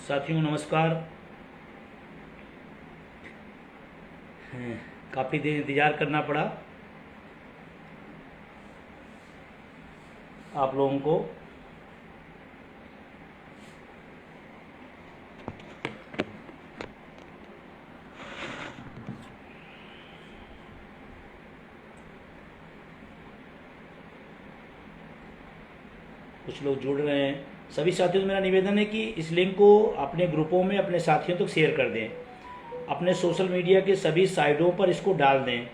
साथियों नमस्कार। काफ़ी देर इंतज़ार करना पड़ा आप लोगों को। कुछ लोग जुड़ रहे हैं। सभी साथियों से मेरा निवेदन है कि इस लिंक को अपने ग्रुपों में अपने साथियों तक शेयर कर दें, अपने सोशल मीडिया के सभी साइटों पर इसको डाल दें,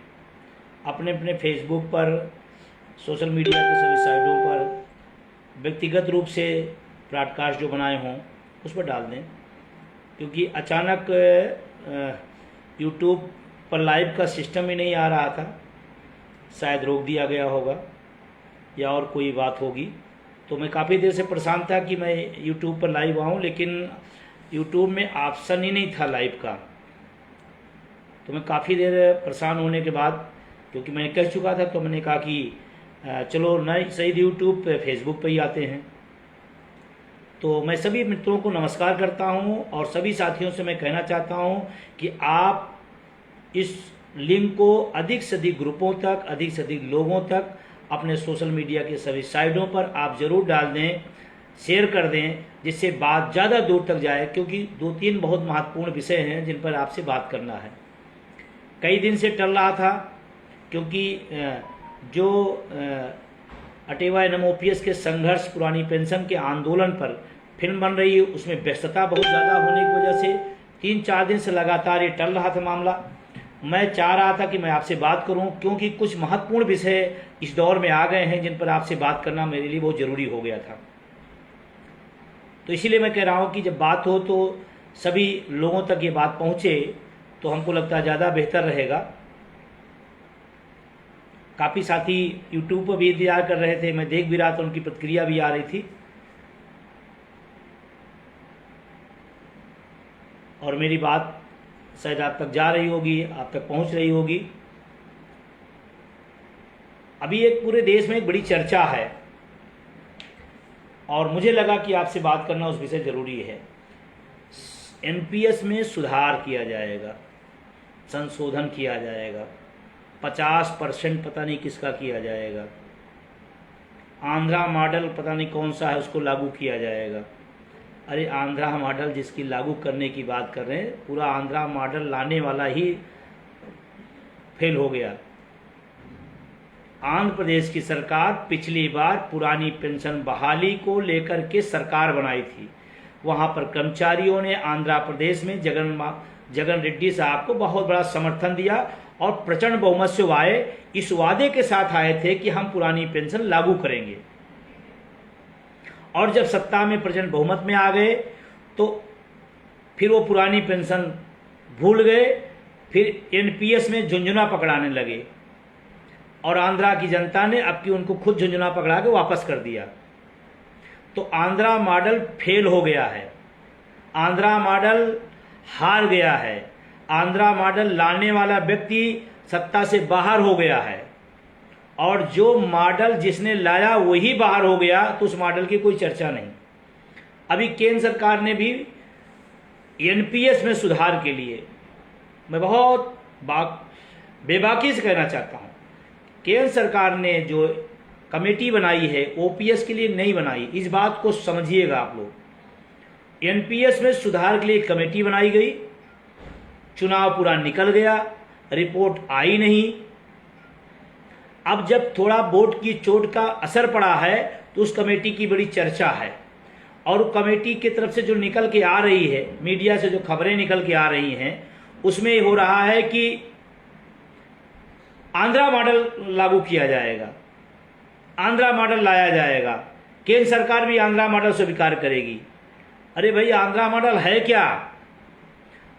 अपने अपने फेसबुक पर, सोशल मीडिया के सभी साइटों पर व्यक्तिगत रूप से ब्रॉडकास्ट जो बनाए हों उस पर डाल दें। क्योंकि अचानक यूट्यूब पर लाइव का सिस्टम ही नहीं आ रहा था, शायद रोक दिया गया होगा या और कोई बात होगी। तो मैं काफ़ी देर से परेशान था कि मैं यूट्यूब पर लाइव आऊँ, लेकिन यूट्यूब में ऑप्शन ही नहीं था लाइव का। तो मैं काफ़ी देर परेशान होने के बाद, क्योंकि मैं कह चुका था, तो मैंने कहा कि चलो नहीं सही यूट्यूब पे फेसबुक पे ही आते हैं। तो मैं सभी मित्रों को नमस्कार करता हूं और सभी साथियों से मैं कहना चाहता हूं कि आप इस लिंक को अधिक से अधिक ग्रुपों तक, अधिक से अधिक लोगों तक, अपने सोशल मीडिया के सभी साइटों पर आप ज़रूर डाल दें, शेयर कर दें, जिससे बात ज़्यादा दूर तक जाए। क्योंकि 2-3 बहुत महत्वपूर्ण विषय हैं जिन पर आपसे बात करना है। कई दिन से टल रहा था, क्योंकि जो अटेवा NMOPS के संघर्ष, पुरानी पेंशन के आंदोलन पर फिल्म बन रही है, उसमें व्यस्तता बहुत ज़्यादा होने की वजह से 3-4 दिन से लगातार ये टल रहा था मामला। मैं चाह रहा था कि मैं आपसे बात करूं, क्योंकि कुछ महत्वपूर्ण विषय इस दौर में आ गए हैं जिन पर आपसे बात करना मेरे लिए बहुत ज़रूरी हो गया था। तो इसीलिए मैं कह रहा हूं कि जब बात हो तो सभी लोगों तक ये बात पहुंचे तो हमको लगता है ज़्यादा बेहतर रहेगा। काफ़ी साथी यूट्यूब पर भी इंतजार कर रहे थे, मैं देख भी रहा था, उनकी प्रतिक्रिया भी आ रही थी और मेरी बात शायद आप तक जा रही होगी, आप तक पहुंच रही होगी। अभी एक पूरे देश में एक बड़ी चर्चा है और मुझे लगा कि आपसे बात करना उस विषय ज़रूरी है। NPS में सुधार किया जाएगा, संशोधन किया जाएगा, 50% पता नहीं किसका किया जाएगा, आंध्रा मॉडल पता नहीं कौन सा है उसको लागू किया जाएगा। अरे आंध्रा मॉडल जिसकी लागू करने की बात कर रहे हैं, पूरा आंध्रा मॉडल लाने वाला ही फेल हो गया। आंध्र प्रदेश की सरकार पिछली बार पुरानी पेंशन बहाली को लेकर के सरकार बनाई थी। वहां पर कर्मचारियों ने आंध्र प्रदेश में जगन रेड्डी साहब को बहुत बड़ा समर्थन दिया और प्रचंड बहुमत से आए, इस वादे के साथ आए थे कि हम पुरानी पेंशन लागू करेंगे। और जब सत्ता में प्रचंड बहुमत में आ गए तो फिर वो पुरानी पेंशन भूल गए, फिर NPS में झुंझुना पकड़ाने लगे और आंध्रा की जनता ने अब की उनको खुद झुंझुना पकड़ा के वापस कर दिया। तो आंध्रा मॉडल फेल हो गया है, आंध्रा मॉडल हार गया है, आंध्रा मॉडल लाने वाला व्यक्ति सत्ता से बाहर हो गया है और जो मॉडल जिसने लाया वही बाहर हो गया, तो उस मॉडल की कोई चर्चा नहीं। अभी केंद्र सरकार ने भी NPS में सुधार के लिए, मैं बहुत बेबाकी से कहना चाहता हूँ, केंद्र सरकार ने जो कमेटी बनाई है OPS के लिए नहीं बनाई, इस बात को समझिएगा आप लोग। NPS में सुधार के लिए एक कमेटी बनाई गई, चुनाव पूरा निकल गया, रिपोर्ट आई नहीं। अब जब थोड़ा वोट की चोट का असर पड़ा है तो उस कमेटी की बड़ी चर्चा है और कमेटी की तरफ से जो निकल के आ रही है, मीडिया से जो खबरें निकल के आ रही हैं, उसमें हो रहा है कि आंध्रा मॉडल लागू किया जाएगा, आंध्रा मॉडल लाया जाएगा, केंद्र सरकार भी आंध्रा मॉडल स्वीकार करेगी। अरे भाई, आंध्रा मॉडल है क्या?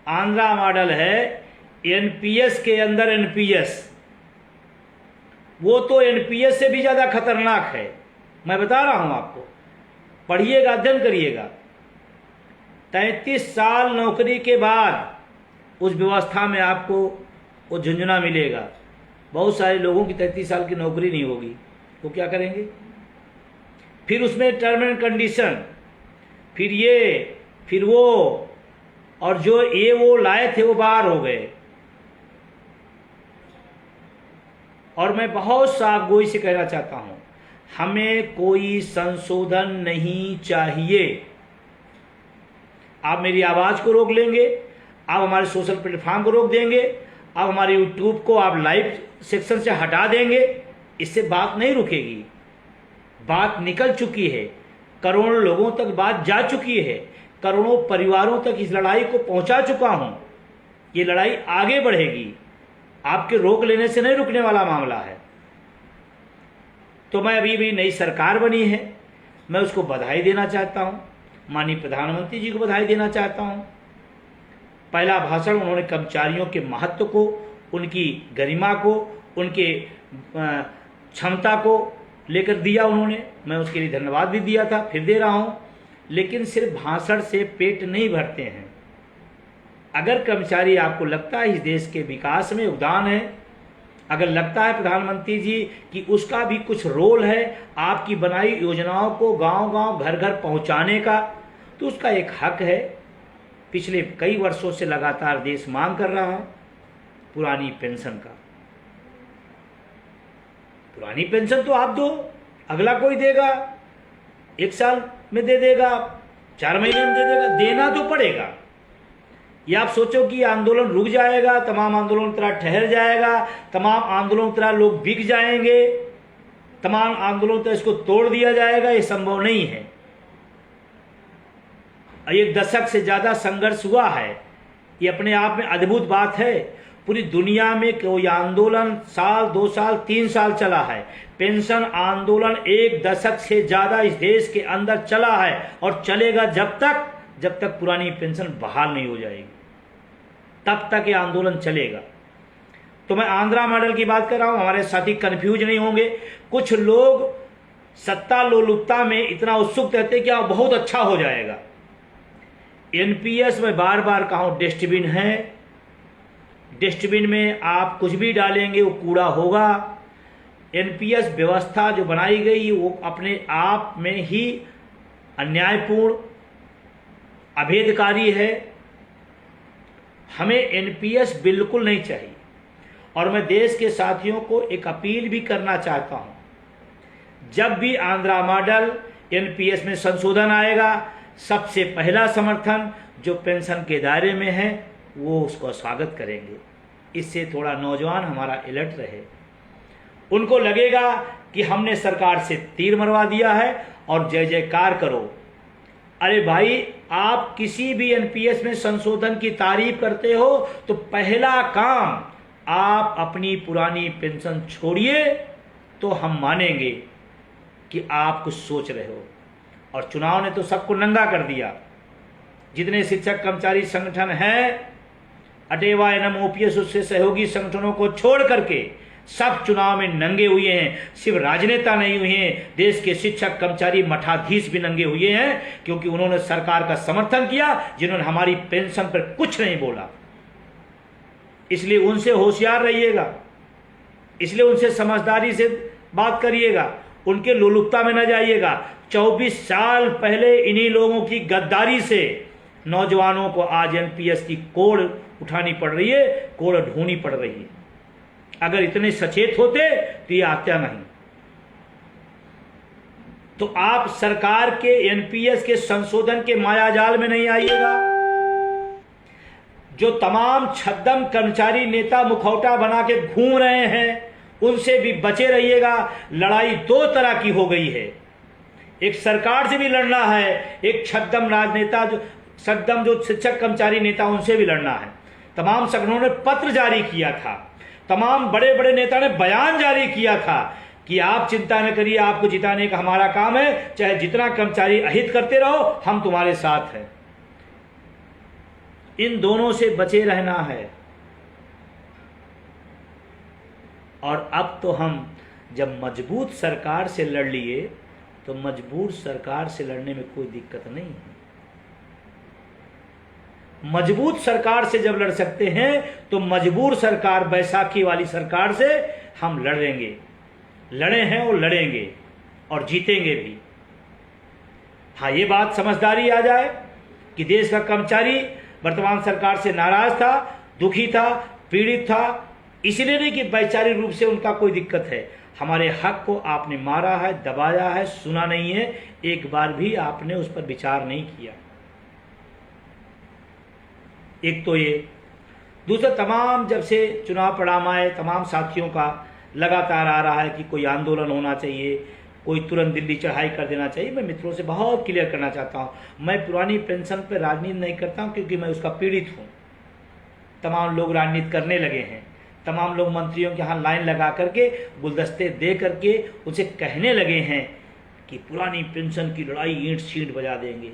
आंध्रा मॉडल है NPS के अंदर NPS। वो तो NPS से भी ज्यादा खतरनाक है, मैं बता रहा हूं आपको, पढ़िएगा, अध्ययन करिएगा। 33 साल नौकरी के बाद उस व्यवस्था में आपको वो झुंझुना मिलेगा। बहुत सारे लोगों की 33 साल की नौकरी नहीं होगी, वो क्या करेंगे? फिर उसमें टर्म एंड कंडीशन, फिर ये फिर वो और जो ये वो लाए थे वो बाहर हो गए। और मैं बहुत साफ गोई से कहना चाहता हूं, हमें कोई संशोधन नहीं चाहिए। आप मेरी आवाज को रोक लेंगे, आप हमारे सोशल प्लेटफॉर्म को रोक देंगे, आप हमारे यूट्यूब को आप लाइव सेक्शन से हटा देंगे, इससे बात नहीं रुकेगी। बात निकल चुकी है, करोड़ों लोगों तक बात जा चुकी है, करोड़ों परिवारों तक इस लड़ाई को पहुंचा चुका हूं। ये लड़ाई आगे बढ़ेगी, आपके रोक लेने से नहीं रुकने वाला मामला है। तो मैं अभी भी नई सरकार बनी है, मैं उसको बधाई देना चाहता हूं, माननीय प्रधानमंत्री जी को बधाई देना चाहता हूं। पहला भाषण उन्होंने कर्मचारियों के महत्व को, उनकी गरिमा को, उनके क्षमता को लेकर दिया उन्होंने, मैं उसके लिए धन्यवाद भी दिया था, फिर दे रहा हूं। लेकिन सिर्फ भाषण से पेट नहीं भरते हैं। अगर कर्मचारी आपको लगता है इस देश के विकास में योगदान है, अगर लगता है प्रधानमंत्री जी कि उसका भी कुछ रोल है आपकी बनाई योजनाओं को गांव-गांव घर-घर पहुंचाने का, तो उसका एक हक है। पिछले कई वर्षों से लगातार देश मांग कर रहा है पुरानी पेंशन का। पुरानी पेंशन तो आप दो, अगला कोई देगा, 1 साल में दे देगा, 4 महीने में दे देगा, देना तो पड़ेगा। या आप सोचो कि आंदोलन रुक जाएगा, तमाम आंदोलन तरह ठहर जाएगा, तमाम आंदोलन तरह लोग बिक जाएंगे, तमाम आंदोलन तरह इसको तोड़ दिया जाएगा, ये संभव नहीं है। 1 दशक से ज्यादा संघर्ष हुआ है, ये अपने आप में अद्भुत बात है। पूरी दुनिया में कोई आंदोलन साल, 2 साल, 3 साल चला है, पेंशन आंदोलन 1 दशक से ज्यादा इस देश के अंदर चला है और चलेगा जब तक पुरानी पेंशन बहाल नहीं हो जाएगी, तब तक ये आंदोलन चलेगा। तो मैं आंध्रा मॉडल की बात कर रहा हूं, हमारे साथी कंफ्यूज नहीं होंगे। कुछ लोग सत्ता लोलुपता में इतना उत्सुक रहते कि बहुत अच्छा हो जाएगा। एनपीएस में बार बार कहा हूं, डस्टबिन है, डस्टबिन में आप कुछ भी डालेंगे वो कूड़ा होगा। एनपीएस व्यवस्था जो बनाई गई वो अपने आप में ही अन्यायपूर्ण, अभेदकारी है। हमें एनपीएस बिल्कुल नहीं चाहिए। और मैं देश के साथियों को एक अपील भी करना चाहता हूं, जब भी आंध्रा मॉडल एनपीएस में संशोधन आएगा, सबसे पहला समर्थन जो पेंशन के दायरे में है वो उसको स्वागत करेंगे। इससे थोड़ा नौजवान हमारा अलर्ट रहे, उनको लगेगा कि हमने सरकार से तीर मरवा दिया है और जय जयकार करो। अरे भाई, आप किसी भी एनपीएस में संशोधन की तारीफ करते हो तो पहला काम आप अपनी पुरानी पेंशन छोड़िए, तो हम मानेंगे कि आप कुछ सोच रहे हो। और चुनाव ने तो सबको नंगा कर दिया। जितने शिक्षक कर्मचारी संगठन हैं, अटेवा, एनएम, ओपीएस, उससे सहयोगी संगठनों को छोड़ करके सब चुनाव में नंगे हुए हैं। सिर्फ राजनेता नहीं हुए हैं, देश के शिक्षक कर्मचारी मठाधीश भी नंगे हुए हैं, क्योंकि उन्होंने सरकार का समर्थन किया जिन्होंने हमारी पेंशन पर कुछ नहीं बोला। इसलिए उनसे होशियार रहिएगा, इसलिए उनसे समझदारी से बात करिएगा, उनके लोलुपता में न जाइएगा। 24 साल पहले इन्हीं लोगों की गद्दारी से नौजवानों को आज एनपीएस की कोड़ उठानी पड़ रही है, कोड़ ढूंढनी पड़ रही है। अगर इतने सचेत होते तो ये आता नहीं। तो आप सरकार के एनपीएस के संशोधन के मायाजाल में नहीं आइएगा। जो तमाम छद्म कर्मचारी नेता मुखौटा बना के घूम रहे हैं, उनसे भी बचे रहिएगा। लड़ाई 2 तरह की हो गई है, एक सरकार से भी लड़ना है, एक छद्म राजनेता जो शिक्षक कर्मचारी नेता, उनसे भी लड़ना है। तमाम संगठनों ने पत्र जारी किया था, तमाम बड़े बड़े नेता ने बयान जारी किया था कि आप चिंता न करिए, आपको जिताने का हमारा काम है, चाहे जितना कर्मचारी अहित करते रहो, हम तुम्हारे साथ हैं। इन दोनों से बचे रहना है। और अब तो हम जब मजबूत सरकार से लड़ लिए, तो मजबूर सरकार से लड़ने में कोई दिक्कत नहीं है। मजबूत सरकार से जब लड़ सकते हैं तो मजबूर सरकार, बैसाखी वाली सरकार से हम लड़ेंगे, लड़े हैं और लड़ेंगे और जीतेंगे भी। हाँ, ये बात समझदारी आ जाए, कि देश का कर्मचारी वर्तमान सरकार से नाराज था, दुखी था, पीड़ित था, इसलिए नहीं कि वैचारिक रूप से उनका कोई दिक्कत है। हमारे हक को आपने मारा है, दबाया है, सुना नहीं है, एक बार भी आपने उस पर विचार नहीं किया। एक तो ये, दूसरा तमाम जब से चुनाव परिणाम आए तमाम साथियों का लगातार आ रहा है कि कोई आंदोलन होना चाहिए, कोई तुरंत दिल्ली चढ़ाई कर देना चाहिए। मैं मित्रों से बहुत क्लियर करना चाहता हूँ, मैं पुरानी पेंशन पर राजनीति नहीं करता हूँ क्योंकि मैं उसका पीड़ित हूँ। तमाम लोग राजनीति करने लगे हैं, तमाम लोग मंत्रियों के यहाँ लाइन लगा करके गुलदस्ते दे करके उनसे कहने लगे हैं कि पुरानी पेंशन की लड़ाई ईंट सींट बजा देंगे।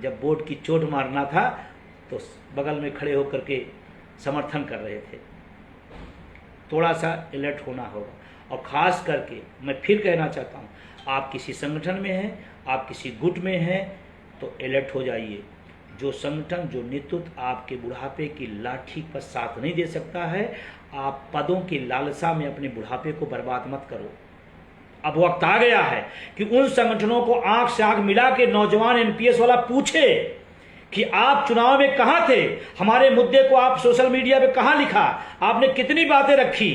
जब वोट की चोट मारना था तो बगल में खड़े होकर के समर्थन कर रहे थे। थोड़ा सा अलर्ट होना होगा, और ख़ास करके मैं फिर कहना चाहता हूँ, आप किसी संगठन में हैं, आप किसी गुट में हैं तो अलर्ट हो जाइए। जो संगठन, जो नेतृत्व आपके बुढ़ापे की लाठी पर साथ नहीं दे सकता है, आप पदों की लालसा में अपने बुढ़ापे को बर्बाद मत करो। अब वक्त आ गया है कि उन संगठनों को आंख से आंख मिला के नौजवान एनपीएस वाला पूछे कि आप चुनाव में कहां थे, हमारे मुद्दे को आप सोशल मीडिया पे कहां लिखा, आपने कितनी बातें रखी,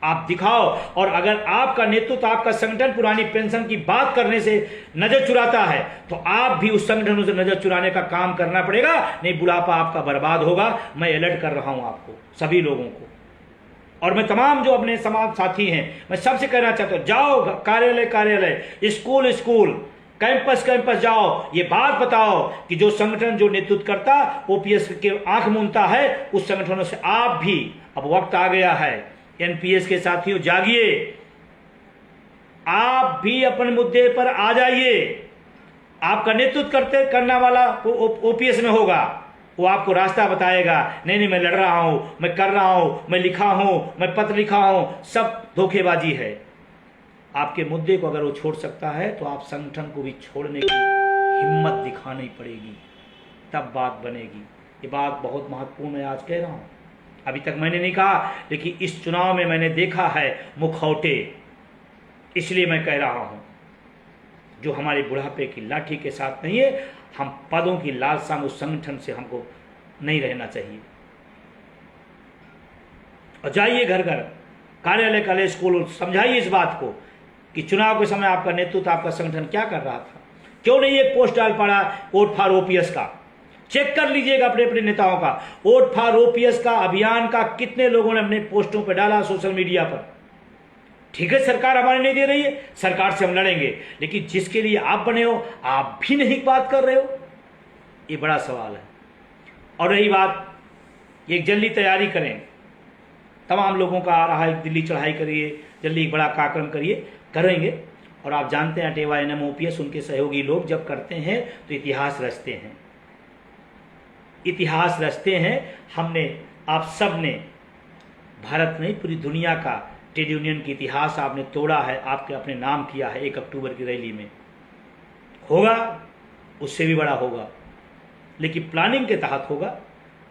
आप दिखाओ। और अगर आपका नेतृत्व, आपका संगठन पुरानी पेंशन की बात करने से नजर चुराता है तो आप भी उस संगठनों से नजर चुराने का काम करना पड़ेगा, नहीं बुढ़ापा आपका बर्बाद होगा। मैं अलर्ट कर रहा हूं आपको, सभी लोगों को, और मैं तमाम जो अपने समाज साथी हैं, मैं सबसे कहना चाहता हूं, जाओ कार्यालय कार्यालय, स्कूल स्कूल, कैंपस कैंपस जाओ, ये बात बताओ कि जो संगठन, जो नेतृत्व करता ओपीएस के आंख मूंदता है, उस संगठनों से आप भी, अब वक्त आ गया है, एनपीएस के साथियों जागिए, आप भी अपने मुद्दे पर आ जाइए। आपका नेतृत्व करने वाला ओपीएस में होगा, वो आपको रास्ता बताएगा। नहीं नहीं, मैं लड़ रहा हूं, मैं कर रहा हूं, मैं लिखा हूं, मैं पत्र लिखा हूं, सब धोखेबाजी है। आपके मुद्दे को अगर वो छोड़ सकता है तो आप संगठन को भी छोड़ने की हिम्मत दिखानी पड़ेगी, तब बात बनेगी। ये बात बहुत महत्वपूर्ण है, आज कह रहा हूँ। अभी तक मैंने नहीं कहा, लेकिन इस चुनाव में मैंने देखा है मुखौटे, इसलिए मैं कह रहा हूँ, जो हमारे बुढ़ापे की लाठी के साथ नहीं है, हम पदों की लालसा में उस संगठन से हमको नहीं रहना चाहिए। और जाइए घर घर, कार्यालय कॉलेज स्कूल, समझाइए इस बात को कि चुनाव के समय आपका नेतृत्व, आपका संगठन क्या कर रहा था, क्यों नहीं एक पोस्ट डाल पड़ा वोट फॉर ओपीएस का। चेक कर लीजिएगा अपने अपने नेताओं का, वोट फॉर ओपीएस का अभियान का कितने लोगों ने अपने पोस्टों पर डाला सोशल मीडिया पर। ठीक है, सरकार हमारे नहीं दे रही है, सरकार से हम लड़ेंगे, लेकिन जिसके लिए आप बने हो आप भी नहीं बात कर रहे हो, ये बड़ा सवाल है। और रही बात, एक जल्दी तैयारी करें, तमाम लोगों का आ रहा है दिल्ली चढ़ाई करिए, जल्दी एक बड़ा कार्यक्रम करिए, करेंगे। और आप जानते हैं अटेवा एनएम ओपीएस, उनके सहयोगी लोग जब करते हैं तो इतिहास रचते हैं, इतिहास रचते हैं। हमने, आप सब ने, भारत नहीं पूरी दुनिया का ट्रेड यूनियन की इतिहास आपने तोड़ा है, आपके अपने नाम किया है 1 अक्टूबर की रैली में। होगा, उससे भी बड़ा होगा, लेकिन प्लानिंग के तहत होगा।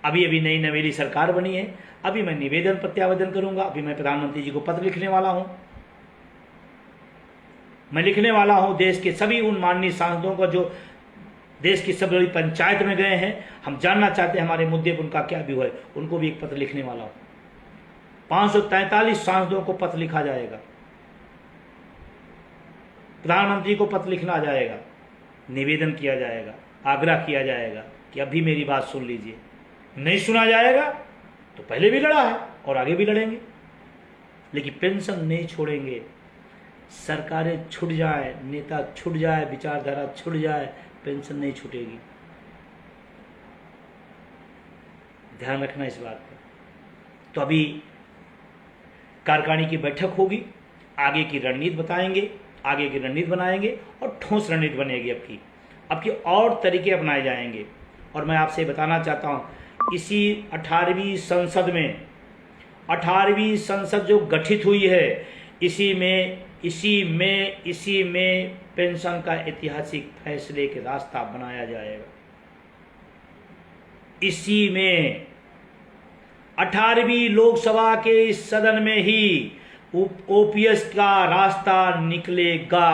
अभी अभी नई नवेली सरकार बनी है, अभी मैं निवेदन प्रत्यावेदन करूंगा, अभी मैं प्रधानमंत्री जी को पत्र लिखने वाला हूं। मैं लिखने वाला हूं देश के सभी उन माननीय सांसदों को जो देश की सब बड़ी पंचायत में गए हैं, हम जानना चाहते हैं हमारे मुद्दे पर उनका क्या व्यू है, उनको भी एक पत्र लिखने वाला हूं। 543 सांसदों को पत्र लिखा जाएगा, प्रधानमंत्री को पत्र लिखना जाएगा, निवेदन किया जाएगा, आग्रह किया जाएगा कि अभी मेरी बात सुन लीजिए। नहीं सुना जाएगा तो पहले भी लड़ा है और आगे भी लड़ेंगे, लेकिन पेंशन नहीं छोड़ेंगे। सरकारें छूट जाए, नेता छूट जाए, विचारधारा छूट जाए, पेंशन नहीं छूटेगी। ध्यान रखना इस बात पर। तो अभी कार्यकारिणी की बैठक होगी, आगे की रणनीति बताएंगे, आगे की रणनीति बनाएंगे और ठोस रणनीति बनेगी। अब की और तरीके अपनाए जाएंगे। और मैं आपसे बताना चाहता हूँ, इसी 18वीं संसद में, 18वीं संसद जो गठित हुई है, इसी में पेंशन का ऐतिहासिक फैसले के रास्ता बनाया जाएगा। इसी में 18वीं लोकसभा के इस सदन में ही ओपीएस का रास्ता निकलेगा।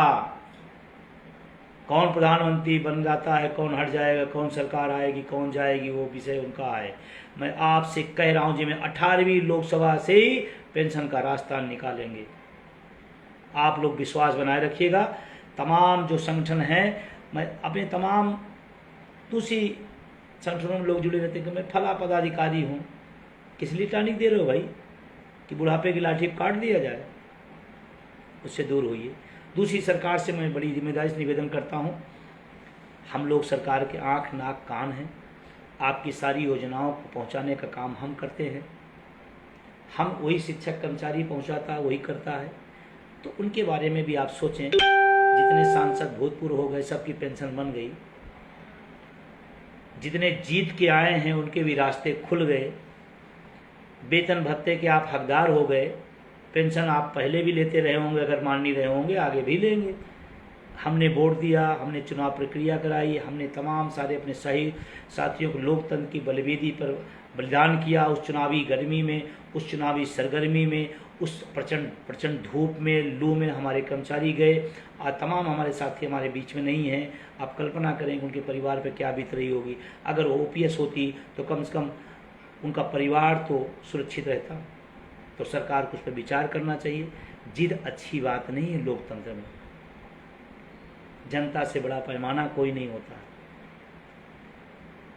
कौन प्रधानमंत्री बन जाता है, कौन हट जाएगा, कौन सरकार आएगी, कौन जाएगी, वो विषय उनका है। मैं आपसे कह रहा हूँ जी, मैं 18वीं लोकसभा से ही पेंशन का रास्ता निकालेंगे। आप लोग विश्वास बनाए रखिएगा। तमाम जो संगठन हैं, मैं अपने तमाम दूसरी संगठनों में लोग जुड़े रहते हैं कि मैं फला पदाधिकारी हूँ। किस लिए टॉनिक दे रहे हो भाई कि बुढ़ापे की लाठी काट दिया जाए? उससे दूर होइए। दूसरी सरकार से मैं बड़ी जिम्मेदारी से निवेदन करता हूँ, हम लोग सरकार के आँख नाक कान हैं। आपकी सारी योजनाओं को पहुँचाने का काम हम करते हैं। हम वही शिक्षक कर्मचारी पहुँचाता है, वही करता है। तो उनके बारे में भी आप सोचें। जितने सांसद भूतपूर्व हो गए सबकी पेंशन बन गई, जितने जीत के आए हैं उनके भी रास्ते खुल गए, वेतन भत्ते के आप हकदार हो गए। पेंशन आप पहले भी लेते रहे होंगे, अगर मान नहीं रहे होंगे आगे भी लेंगे। हमने वोट दिया, हमने चुनाव प्रक्रिया कराई, हमने तमाम सारे अपने सही साथियों को लोकतंत्र की बलिवेदी पर बलिदान किया। उस चुनावी गर्मी में, उस चुनावी सरगर्मी में, उस प्रचंड धूप में, लू में हमारे कर्मचारी गए। आज तमाम हमारे साथी हमारे बीच में नहीं हैं। आप कल्पना करें उनके परिवार पर क्या बीत रही होगी। अगर वो OPS होती तो कम से कम उनका परिवार तो सुरक्षित रहता। तो सरकार को उस पर विचार करना चाहिए। जिद अच्छी बात नहीं है लोकतंत्र में। जनता से बड़ा पैमाना कोई नहीं होता।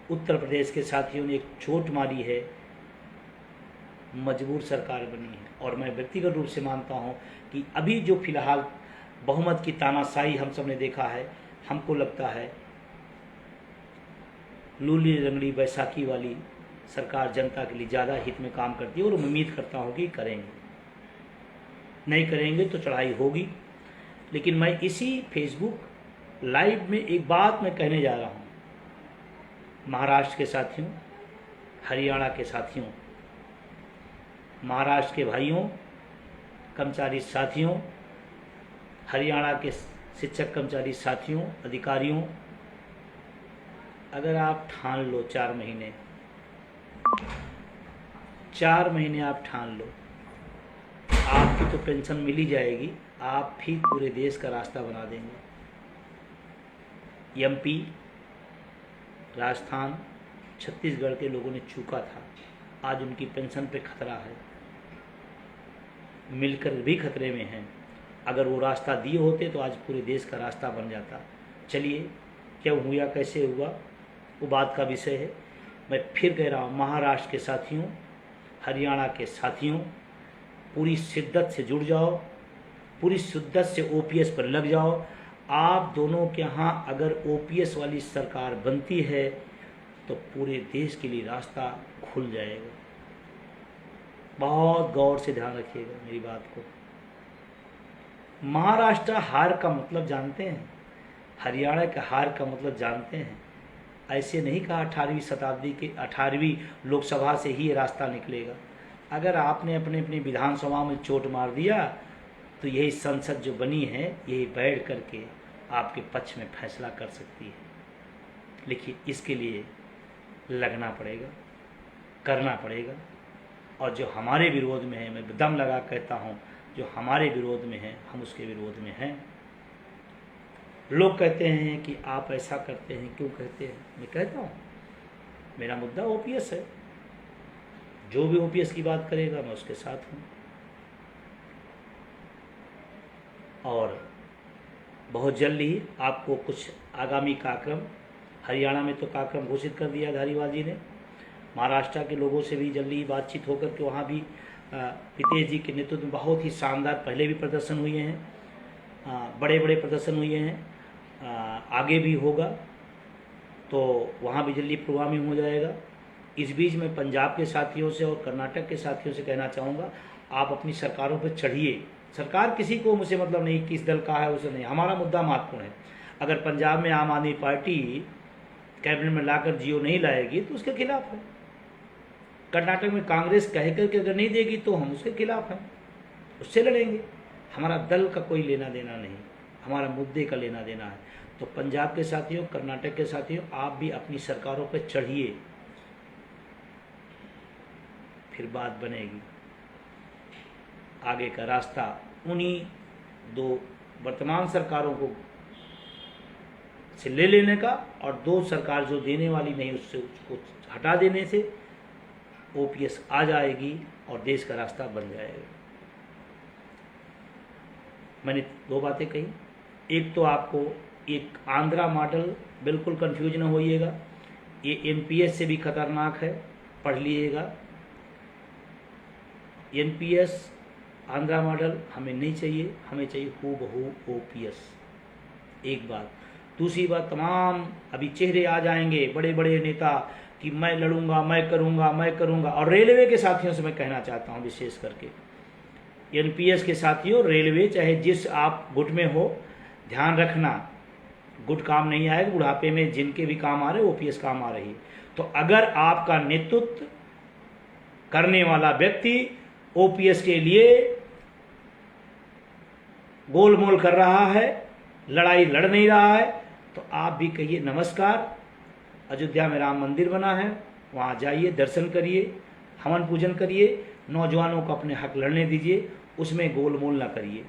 उत्तर प्रदेश के साथियों ने एक चोट मारी है, मजबूर सरकार बनी है। और मैं व्यक्तिगत रूप से मानता हूं कि अभी जो फिलहाल बहुमत की तानाशाही हम सब ने देखा है, हमको लगता है लूली रंगली बैसाखी वाली सरकार जनता के लिए ज़्यादा हित में काम करती है। और उम्मीद करता हूँ कि करेंगे। नहीं करेंगे तो चढ़ाई होगी। लेकिन मैं इसी फेसबुक लाइव में एक बात मैं कहने जा रहा हूँ, महाराष्ट्र के साथियों, हरियाणा के साथियों, महाराष्ट्र के भाइयों, कर्मचारी साथियों, हरियाणा के शिक्षक कर्मचारी साथियों, अधिकारियों, अगर आप ठान लो 4 महीने आप ठान लो, आपकी तो पेंशन मिल ही जाएगी। आप भी पूरे देश का रास्ता बना देंगे। MP, राजस्थान, छत्तीसगढ़ के लोगों ने चूका था, आज उनकी पेंशन पे खतरा है, मिलकर भी खतरे में हैं। अगर वो रास्ता दिए होते तो आज पूरे देश का रास्ता बन जाता। चलिए, क्यों हुआ, कैसे हुआ, वो बात का विषय है। मैं फिर कह रहा हूँ, महाराष्ट्र के साथियों, हरियाणा के साथियों, पूरी शिद्दत से जुड़ जाओ, पूरी शिद्दत से OPS पर लग जाओ। आप दोनों के यहाँ अगर OPS वाली सरकार बनती है तो पूरे देश के लिए रास्ता खुल जाएगा। बहुत गौर से ध्यान रखिएगा मेरी बात को। महाराष्ट्र हार का मतलब जानते हैं, हरियाणा के हार का मतलब जानते हैं। ऐसे नहीं कहा 18वीं शताब्दी के 18वीं लोकसभा से ही ये रास्ता निकलेगा। अगर आपने अपने अपनी विधानसभा में चोट मार दिया तो यही संसद जो बनी है यही बैठ करके आपके पक्ष में फैसला कर सकती है। लेकिन इसके लिए लगना पड़ेगा, करना पड़ेगा। और जो हमारे विरोध में है, मैं दम लगा कहता हूँ, जो हमारे विरोध में है हम उसके विरोध में हैं। लोग कहते हैं कि आप ऐसा करते हैं, क्यों कहते हैं? मैं कहता हूँ मेरा मुद्दा OPS है। जो भी OPS की बात करेगा मैं उसके साथ हूँ। और बहुत जल्द ही आपको कुछ आगामी कार्यक्रम, हरियाणा में तो कार्यक्रम घोषित कर दिया धारीवाल जी ने, महाराष्ट्र के लोगों से भी जल्दी ही बातचीत होकर के वहाँ भी हितेश जी के नेतृत्व में बहुत ही शानदार पहले भी प्रदर्शन हुए हैं, बड़े बड़े प्रदर्शन हुए हैं, आगे भी होगा। तो वहाँ भी जल्दी प्रोग्रामिंग हो जाएगा। इस बीच में पंजाब के साथियों से और कर्नाटक के साथियों से कहना चाहूँगा, आप अपनी सरकारों पर चढ़िए। सरकार किसी को मुझे मतलब नहीं किस दल का है उसे नहीं, हमारा मुद्दा महत्वपूर्ण है। अगर पंजाब में आम आदमी पार्टी कैबिनेट में लाकर जियो नहीं लाएगी तो उसके खिलाफ है। कर्नाटक में कांग्रेस कह करके अगर नहीं देगी तो हम उसके खिलाफ हैं, उससे लड़ेंगे। हमारा दल का कोई लेना देना नहीं, हमारा मुद्दे का लेना देना है। तो पंजाब के साथियों, कर्नाटक के साथियों, आप भी अपनी सरकारों पर चढ़िए, फिर बात बनेगी। आगे का रास्ता उन्हीं दो वर्तमान सरकारों को से ले लेने का, और 2 सरकार जो देने वाली नहीं उससे उसको हटा देने से ओपीएस आ जाएगी और देश का रास्ता बन जाएगा। मैंने 2 बातें कही। एक तो आपको एक आंध्रा मॉडल बिल्कुल कंफ्यूज न होइएगा, ये एनपीएस से भी खतरनाक है, पढ़ लीजिएगा। एनपीएस आंध्रा मॉडल हमें नहीं चाहिए, हमें चाहिए हूबहू ओपीएस। एक बात। दूसरी बात, तमाम अभी चेहरे आ जाएंगे बड़े बड़े नेता कि मैं लड़ूंगा, मैं करूंगा। और रेलवे के साथियों से मैं कहना चाहता हूं, विशेष करके एनपीएस के साथियों, रेलवे चाहे जिस आप गुट में हो, ध्यान रखना गुट काम नहीं आएगा। बुढ़ापे में जिनके भी काम आ रहे ओपीएस काम आ रही है। तो अगर आपका नेतृत्व करने वाला व्यक्ति ओपीएस के लिए गोलमोल कर रहा है, लड़ाई लड़ नहीं रहा है, तो आप भी कहिए नमस्कार, अयोध्या में राम मंदिर बना है, वहाँ जाइए, दर्शन करिए, हवन पूजन करिए, नौजवानों को अपने हक लड़ने दीजिए, उसमें गोलमोल ना करिए।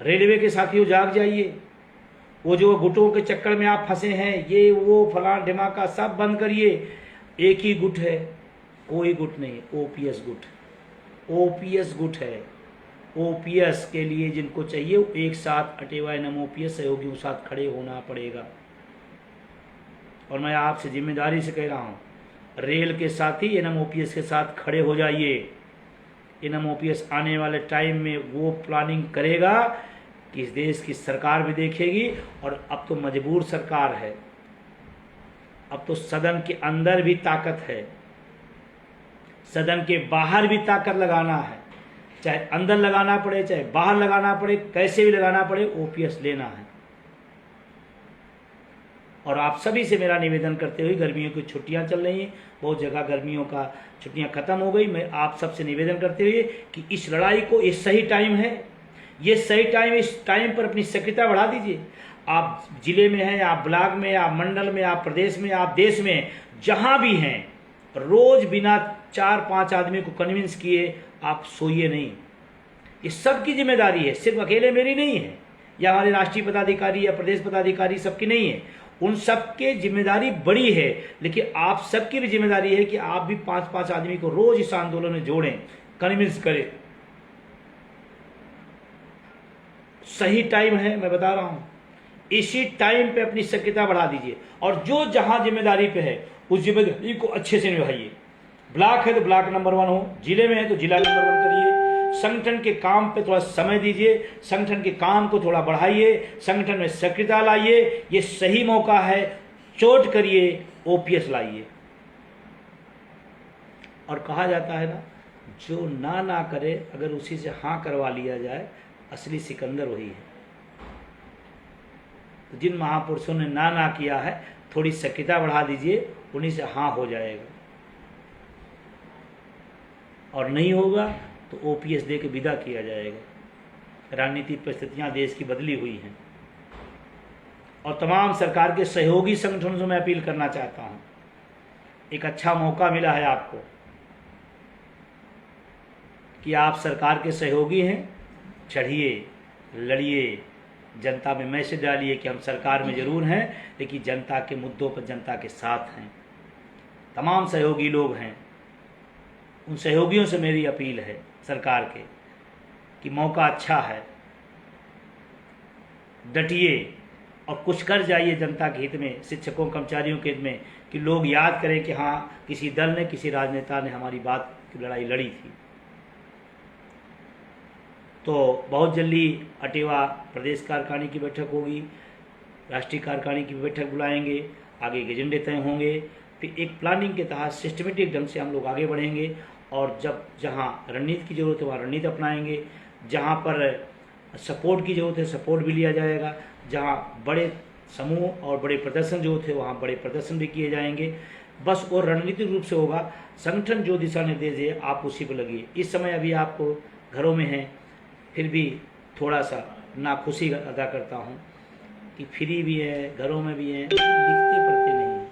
रेलवे के साथियों जाग जाइए, वो जो गुटों के चक्कर में आप फंसे हैं, ये वो फलान ढिमाका सब बंद करिए। एक ही गुट है, कोई गुट नहीं, ओपीएस गुट, ओपीएस गुट है। ओपीएस के लिए जिनको चाहिए एक साथ अटेवाय नम ओपीएस सहयोगियों के साथ खड़े होना पड़ेगा। और मैं आपसे जिम्मेदारी से कह रहा हूँ, रेल के साथी एनएम ओपीएस के साथ खड़े हो जाइए। एनएम ओपीएस आने वाले टाइम में वो प्लानिंग करेगा कि इस देश की सरकार भी देखेगी, और अब तो मजबूर सरकार है, अब तो सदन के अंदर भी ताकत है, सदन के बाहर भी ताकत लगाना है, चाहे अंदर लगाना पड़े चाहे बाहर लगाना पड़े, कैसे भी लगाना पड़े, ओपीएस लेना है। और आप सभी से मेरा निवेदन करते हुए, गर्मियों की छुट्टियां चल रही हैं, बहुत जगह गर्मियों का छुट्टियां खत्म हो गई, मैं आप सबसे निवेदन करते हुए कि इस लड़ाई को, ये सही टाइम है, ये सही टाइम, इस टाइम पर अपनी सक्रियता बढ़ा दीजिए। आप जिले में हैं, आप ब्लॉक में, आप मंडल में, आप प्रदेश में, आप देश में, जहां भी हैं, रोज बिना 4-5 आदमी को कन्विंस किए आप सोइए नहीं। ये सबकी जिम्मेदारी है, सिर्फ अकेले मेरी नहीं है, या हमारे राष्ट्रीय पदाधिकारी या प्रदेश पदाधिकारी सबकी नहीं है, उन सबके जिम्मेदारी बड़ी है। लेकिन आप सबकी भी जिम्मेदारी है कि आप भी 5-5 आदमी को रोज इस आंदोलन में जोड़ें, कन्विंस करें। सही टाइम है, मैं बता रहा हूं, इसी टाइम पे अपनी सक्रियता बढ़ा दीजिए, और जो जहां जिम्मेदारी पे है उस जिम्मेदारी को अच्छे से निभाइए। ब्लॉक है तो ब्लॉक नंबर 1 हो, जिले में है तो जिला नंबर 1 करिए, संगठन के काम पे थोड़ा समय दीजिए, संगठन के काम को थोड़ा बढ़ाइए, संगठन में सक्रियता लाइए। ये सही मौका है, चोट करिए, ओपीएस लाइए। और कहा जाता है ना, जो ना करे अगर उसी से हाँ करवा लिया जाए, असली सिकंदर वही है। तो जिन महापुरुषों ने ना किया है, थोड़ी सक्रियता बढ़ा दीजिए, उन्हीं से हाँ हो जाएगा। और नहीं होगा तो ओपीएस दे के विदा किया जाएगा। राजनीतिक परिस्थितियां देश की बदली हुई हैं, और तमाम सरकार के सहयोगी संगठनों से मैं अपील करना चाहता हूं, एक अच्छा मौका मिला है आपको कि आप सरकार के सहयोगी हैं, चढ़िए, लड़िए, जनता में मैसेज डालिए कि हम सरकार में जरूर हैं, लेकिन जनता के मुद्दों पर जनता के साथ हैं। तमाम सहयोगी लोग हैं, उन सहयोगियों से मेरी अपील है सरकार के कि मौका अच्छा है, डटिए और कुछ कर जाइए जनता के हित में, शिक्षकों कर्मचारियों के हित में, कि लोग याद करें कि हाँ, किसी दल ने, किसी राजनेता ने हमारी बात की लड़ाई लड़ी थी। तो बहुत जल्दी अटेवा प्रदेश कार्यकारिणी की बैठक होगी, राष्ट्रीय कार्यकारिणी की बैठक बुलाएंगे, आगे के एजेंडे तय होंगे, फिर एक प्लानिंग के तहत सिस्टमेटिक ढंग से हम लोग आगे बढ़ेंगे। और जब जहाँ रणनीति की जरूरत है वहाँ रणनीति अपनाएंगे, जहाँ पर सपोर्ट की जरूरत है सपोर्ट भी लिया जाएगा, जहाँ बड़े समूह और बड़े प्रदर्शन जो थे वहाँ बड़े प्रदर्शन भी किए जाएंगे। बस और रणनीतिक रूप से होगा। संगठन जो दिशा निर्देश है आप उसी पर लगिए। इस समय अभी आपको घरों में हैं, फिर भी थोड़ा सा नाखुशी अदा करता हूँ कि फ्री भी है, घरों में भी हैं, लिखते पढ़ते नहीं।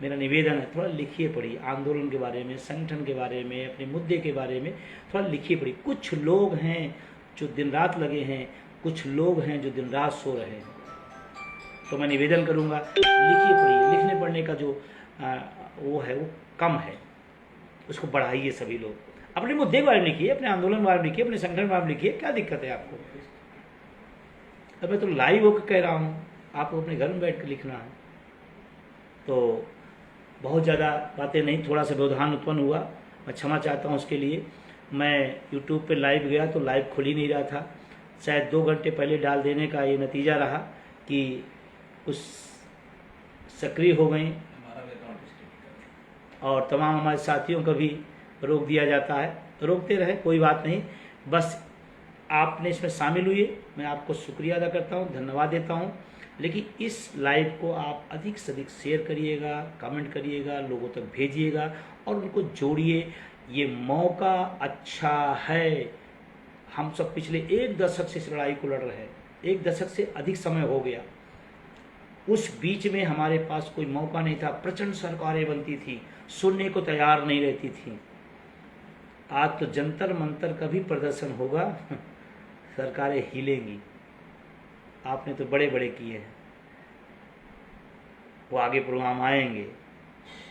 मेरा निवेदन है, थोड़ा लिखिए पढ़िए, आंदोलन के बारे में, संगठन के बारे में, अपने मुद्दे के बारे में थोड़ा लिखिए पढ़िए। कुछ लोग हैं जो दिन रात लगे हैं, कुछ लोग हैं जो दिन रात सो रहे हैं। तो मैं निवेदन करूँगा, लिखिए पढ़िए, लिखने पढ़ने का जो वो है वो कम है, उसको बढ़ाइए। सभी लोग अपने मुद्दे के बारे में लिखिए, अपने आंदोलन के बारे में लिखिए, अपने संगठन के बारे में लिखिए, क्या दिक्कत है आपको? अब मैं तो लाइव होकर कह रहा हूँ, आपको अपने घर में बैठ कर लिखना है। तो बहुत ज़्यादा बातें नहीं, थोड़ा सा व्यवधान उत्पन्न हुआ, मैं क्षमा चाहता हूँ उसके लिए। मैं यूट्यूब पे लाइव गया तो लाइव खुल ही नहीं रहा था, शायद 2 घंटे पहले डाल देने का ये नतीजा रहा कि उस सक्रिय हो गई और तमाम हमारे साथियों को भी रोक दिया जाता है। रोकते रहे, कोई बात नहीं, बस आपने इसमें शामिल हुए, मैं आपको शुक्रिया अदा करता हूँ, धन्यवाद देता हूँ। लेकिन इस लाइव को आप अधिक से अधिक शेयर करिएगा, कमेंट करिएगा, लोगों तक भेजिएगा और उनको जोड़िए। ये मौका अच्छा है। हम सब पिछले 1 दशक से इस लड़ाई को लड़ रहे हैं, 1 दशक से अधिक समय हो गया। उस बीच में हमारे पास कोई मौका नहीं था, प्रचंड सरकारें बनती थी, सुनने को तैयार नहीं रहती थी। आज तो जंतर मंतर का भी प्रदर्शन होगा, सरकारें हिलेंगी। आपने तो बड़े बड़े किए हैं, वो आगे प्रोग्राम आएंगे,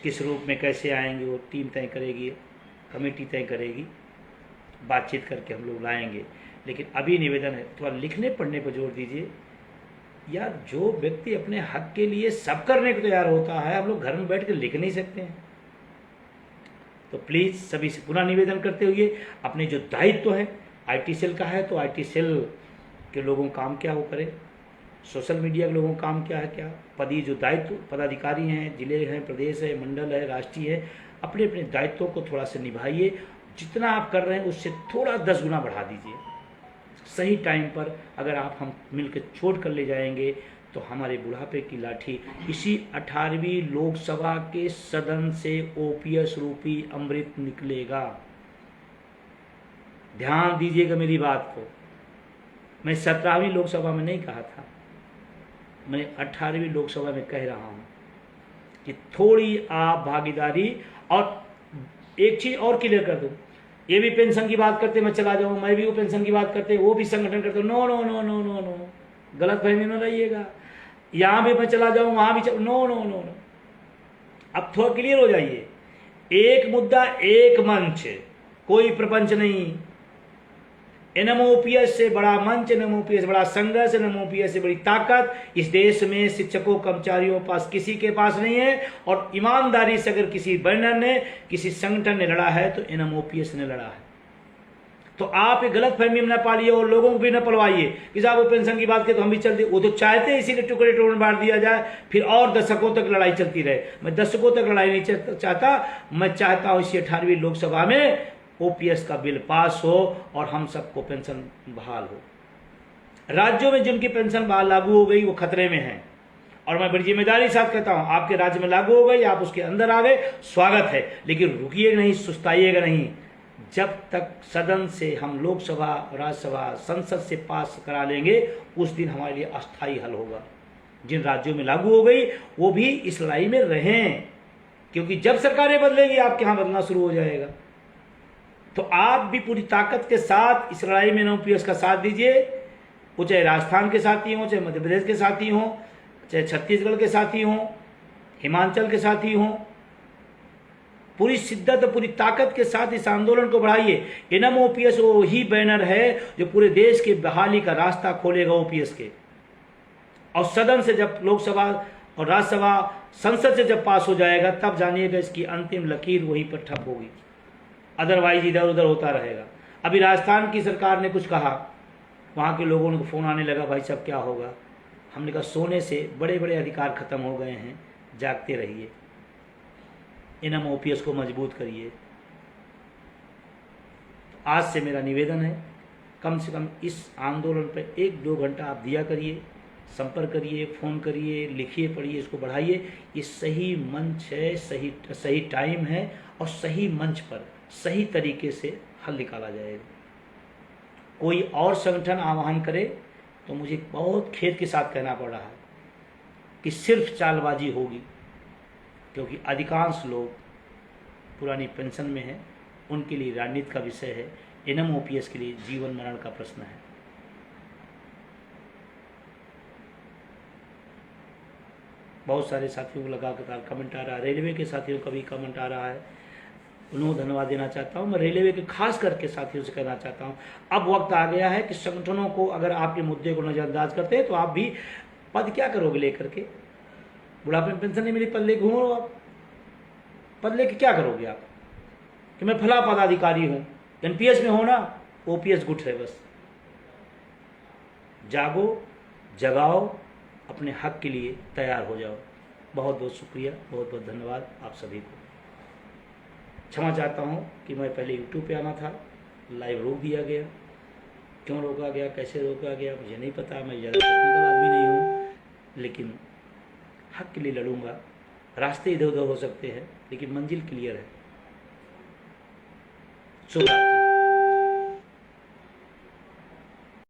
किस रूप में कैसे आएंगे वो टीम तय करेगी, कमेटी तय करेगी, बातचीत करके हम लोग लाएंगे। लेकिन अभी निवेदन है, थोड़ा लिखने पढ़ने पर जोर दीजिए यार। जो व्यक्ति अपने हक के लिए सब करने को तैयार होता है, हम लोग घर में बैठ कर लिख नहीं सकते हैं। तो प्लीज़ सभी से पुनः निवेदन करते हुए अपने जो दायित्व है, आईटी सेल का है तो आईटी सेल के लोगों काम क्या वो करें, सोशल मीडिया के लोगों का काम क्या है, क्या पदी जो दायित्व पदाधिकारी हैं, जिले हैं, प्रदेश है, मंडल है, राष्ट्रीय है, अपने अपने दायित्वों को थोड़ा सा निभाइए। जितना आप कर रहे हैं उससे थोड़ा 10 गुना बढ़ा दीजिए। सही टाइम पर अगर आप हम मिलकर छोड़ कर ले जाएंगे तो हमारे बुढ़ापे की लाठी इसी 18वीं लोकसभा के सदन से ओपीएस रूपी अमृत निकलेगा। ध्यान दीजिएगा मेरी बात को। मैं 17वीं लोकसभा में नहीं कहा था, मैं 18वीं लोकसभा में कह रहा हूं कि थोड़ी आप भागीदारी। और एक चीज और क्लियर कर दूं, ये भी पेंशन की बात करते मैं चला जाऊं, मैं भी वो पेंशन की बात करते, वो भी संगठन करते, no no no no no no, गलत फहमी में रहिएगा। यहां भी मैं चला जाऊं, वहां भी नो नो नो नो। अब थोड़ा क्लियर हो जाइए, एक मुद्दा एक मंच, कोई प्रपंच नहीं। एनएमओपीएस से बड़ा मंच, एनएमओपीएस से बड़ा संघर्ष, एनएमओपीएस से बड़ी ताकत इस देश में शिक्षकों कर्मचारियों पास किसी के पास नहीं है। और ईमानदारी से अगर किसी बैनर ने, किसी संगठन ने लड़ा है तो एनएमओपीएस ने लड़ा है। तो आप एक गलत फहमी में न पालिए और लोगों को भी न पलवाइए कि साहब वो पेंशन की बात के तो हम भी चलते, वो तो चाहते हैं इसीलिए टुकड़े टुकड़े बांट दिया जाए, फिर और दशकों तक लड़ाई चलती रहे। मैं दशकों तक लड़ाई नहीं चाहता, मैं चाहता हूं इसी 18वीं लोकसभा में ओपीएस का बिल पास हो और हम सबको पेंशन बहाल हो। राज्यों में जिनकी पेंशन बहाल लागू हो गई वो खतरे में हैं, और मैं बड़ी जिम्मेदारी साथ कहता हूं, आपके राज्य में लागू हो गई, आप उसके अंदर आ गए, स्वागत है, लेकिन रुकिएगा नहीं, सुस्ताइएगा नहीं। जब तक सदन से हम लोकसभा, राज्यसभा, संसद से पास करा लेंगे उस दिन हमारे लिए अस्थायी हल होगा। जिन राज्यों में लागू हो गई वो भी इस लड़ाई में रहें, क्योंकि जब सरकारें बदलेंगी आपके यहां बदलना शुरू हो जाएगा। तो आप भी पूरी ताकत के साथ इस लड़ाई में एनओपीएस का साथ दीजिए। वो चाहे राजस्थान के साथी हों, चाहे मध्य प्रदेश के साथी हों, चाहे छत्तीसगढ़ के साथी हों, हिमाचल के साथी हों, पूरी शिद्दत और पूरी ताकत के साथ इस आंदोलन को बढ़ाइए। एनएमओपीएस वो ही बैनर है जो पूरे देश की बहाली का रास्ता खोलेगा ओपीएस के। और सदन से जब लोकसभा और राज्यसभा, संसद से जब पास हो जाएगा तब जानिएगा इसकी अंतिम लकीर वहीं पर ठप होगी, अदरवाइज इधर उधर होता रहेगा। अभी राजस्थान की सरकार ने कुछ कहा, वहाँ के लोगों को फ़ोन आने लगा, भाई साहब क्या होगा। हमने कहा सोने से बड़े बड़े अधिकार खत्म हो गए हैं, जागते रहिए, एनएमओपीएस को मजबूत करिए। आज से मेरा निवेदन है, कम से कम इस आंदोलन पर 1-2 घंटा आप दिया करिए, संपर्क करिए, फ़ोन करिए, लिखिए, पढ़िए, इसको बढ़ाइए। ये सही मंच है, सही टाइम है, और सही मंच पर सही तरीके से हल निकाला जाएगा। कोई और संगठन आह्वान करे तो मुझे बहुत खेद के साथ कहना पड़ रहा है कि सिर्फ चालबाजी होगी, क्योंकि अधिकांश लोग पुरानी पेंशन में हैं, उनके लिए राजनीति का विषय है, एनएमओपीएस के लिए जीवन मरण का प्रश्न है। बहुत सारे साथियों को लगातार कमेंट आ रहा है, रेलवे के साथियों का भी कमेंट आ रहा है, उन्हें धन्यवाद देना चाहता हूँ। मैं रेलवे के खास करके साथियों से कहना चाहता हूँ, अब वक्त आ गया है कि संगठनों को, अगर आपके मुद्दे को नज़रअंदाज करते हैं तो आप भी पद क्या करोगे लेकर के? बुढ़ापे में पेंशन नहीं मिली, पद लेके घूमो आप, पद लेके क्या करोगे आप कि मैं फला पदाधिकारी हूँ? एनपीएस में हो ना, ओपीएस गुट है बस। जागो, जगाओ, अपने हक के लिए तैयार हो जाओ। बहुत बहुत शुक्रिया, बहुत बहुत धन्यवाद आप सभी को। क्षमा चाहता हूँ कि मैं पहले यूट्यूब पे आना था, लाइव रोक दिया गया। क्यों रोका गया, कैसे रोका गया, मुझे नहीं पता। मैं ज़्यादा टेक्निकल आदमी नहीं हूँ, लेकिन हक के लिए लड़ूंगा। रास्ते इधर उधर हो सकते हैं, लेकिन मंजिल क्लियर है। शुभ रात्रि।